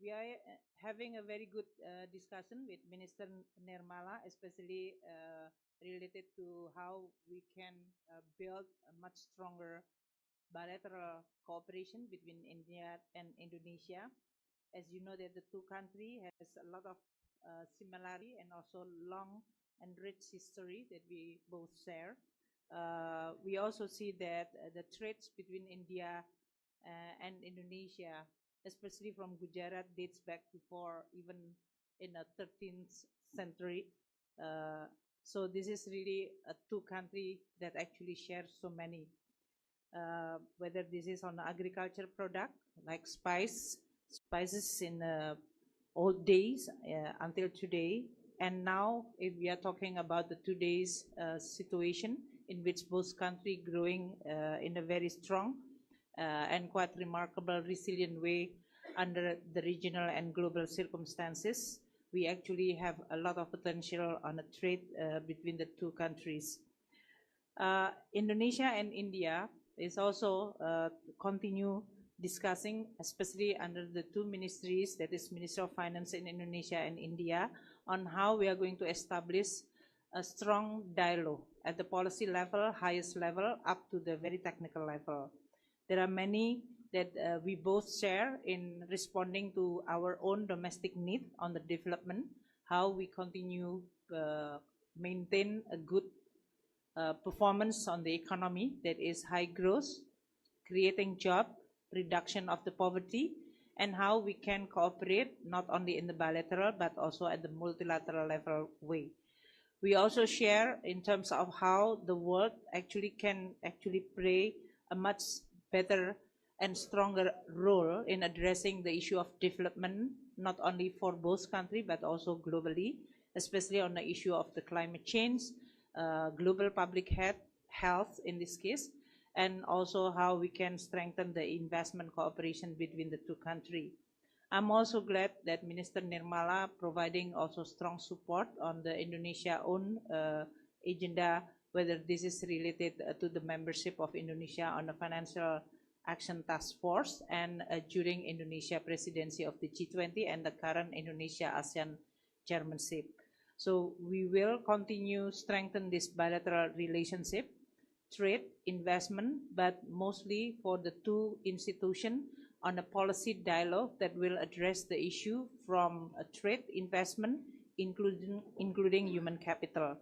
We are having a very good discussion with Minister Nirmala, especially related to how we can build a much stronger bilateral cooperation between India and Indonesia. As you know, that the two countries has a lot of similarity and also long and rich history that we both share. We also see that the trades between India and Indonesia, especially from Gujarat, dates back before even in the 13th century. So this is really a two country that actually share so many, whether this is on agriculture product like spices in old days until today. And now, if we are talking about the today's situation in which both countries growing in a very strong and quite remarkable, resilient way under the regional and global circumstances, we actually have a lot of potential on a trade between the two countries. Indonesia and India is also continue discussing, especially under the two ministries, that is Ministry of Finance in Indonesia and India, on how we are going to establish a strong dialogue at the policy level, highest level, up to the very technical level. There are many that we both share in responding to our own domestic need on the development, how we continue maintain a good performance on the economy that is high growth, creating job, reduction of the poverty, and how we can cooperate not only in the bilateral but also at the multilateral level way. We also share in terms of how the world actually can play a much better and stronger role in addressing the issue of development, not only for both countries but also globally, especially on the issue of the climate change, global public health in this case, and also how we can strengthen the investment cooperation between the two countries. I'm also glad that Minister Nirmala providing also strong support on the Indonesia own agenda, whether this is related to the membership of Indonesia on the Financial Action Task Force and during Indonesia presidency of the G20 and the current Indonesia ASEAN chairmanship. So we will continue strengthen this bilateral relationship, trade, investment, but mostly for the two institutions on a policy dialogue that will address the issue from a trade, investment, including human capital.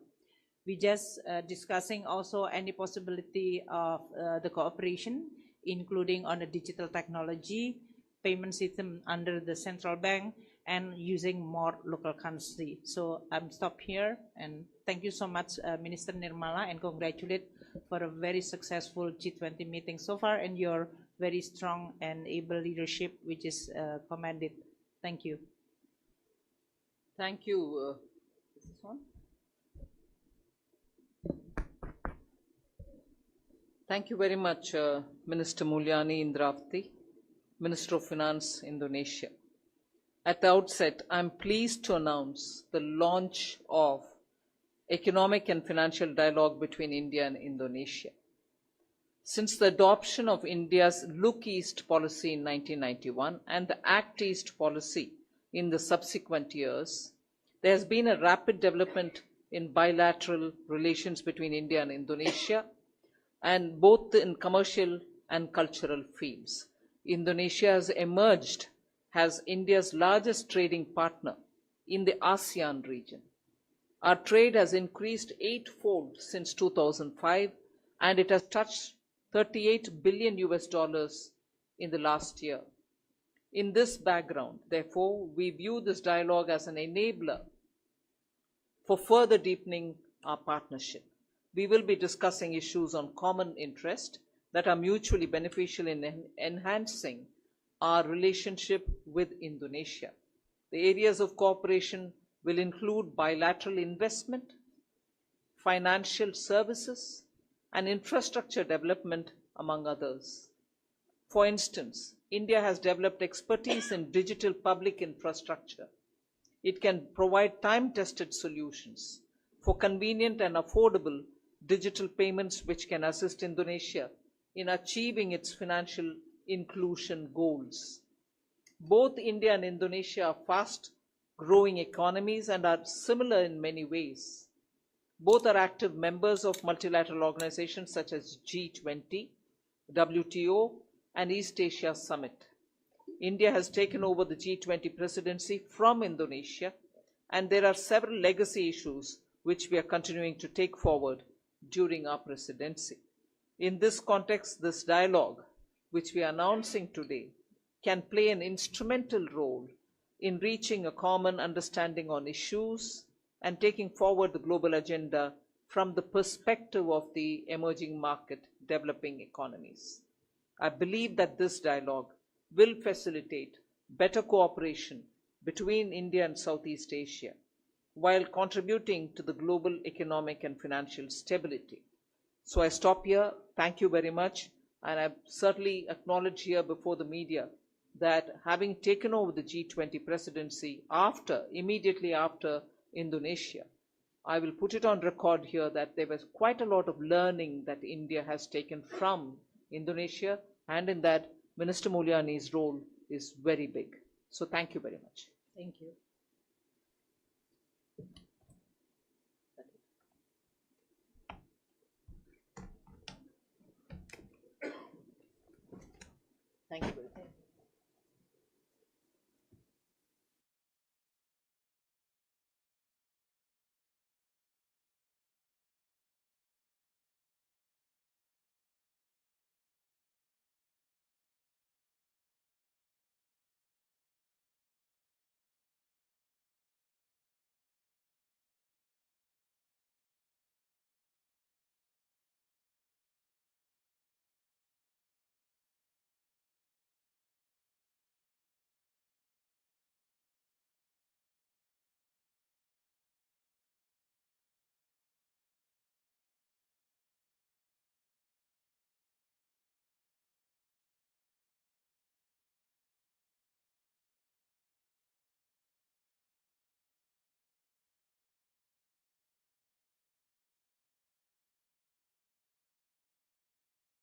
We just discussing also any possibility of the cooperation, including on the digital technology, payment system under the central bank, and using more local currency. So I'm stop here, and thank you so much, Minister Nirmala, and congratulate for a very successful G20 meeting so far and your very strong and able leadership, which is commended. Thank you. Thank you. Is this one? Thank you very much, Minister Mulyani Indravati, Minister of Finance, Indonesia. At the outset, I am pleased to announce the launch of economic and financial dialogue between India and Indonesia. Since the adoption of India's Look East policy in 1991 and the Act East policy in the subsequent years, there has been a rapid development in bilateral relations between India and Indonesia, and both in commercial and cultural fields. Indonesia has emerged as India's largest trading partner in the ASEAN region. Our trade has increased eightfold since 2005, and it has touched $38 billion in the last year. In this background, therefore, we view this dialogue as an enabler for further deepening our partnership. We will be discussing issues on common interest that are mutually beneficial in enhancing our relationship with Indonesia. The areas of cooperation will include bilateral investment, financial services, and infrastructure development, among others. For instance, India has developed expertise in digital public infrastructure. It can provide time-tested solutions for convenient and affordable digital payments which can assist Indonesia in achieving its financial inclusion goals. Both India and Indonesia are fast-growing economies and are similar in many ways. Both are active members of multilateral organizations such as G20, WTO, and East Asia Summit. India has taken over the G20 presidency from Indonesia, and there are several legacy issues which we are continuing to take forward during our presidency. In this context, this dialogue, which we are announcing today, can play an instrumental role in reaching a common understanding on issues and taking forward the global agenda from the perspective of the emerging market developing economies. I believe that this dialogue will facilitate better cooperation between India and Southeast Asia while contributing to the global economic and financial stability. So I stop here. Thank you very much. And I certainly acknowledge here before the media that having taken over the G20 presidency immediately after Indonesia, I will put it on record here that there was quite a lot of learning that India has taken from Indonesia, and in that Minister Mulyani's role is very big. So thank you very much. Thank you.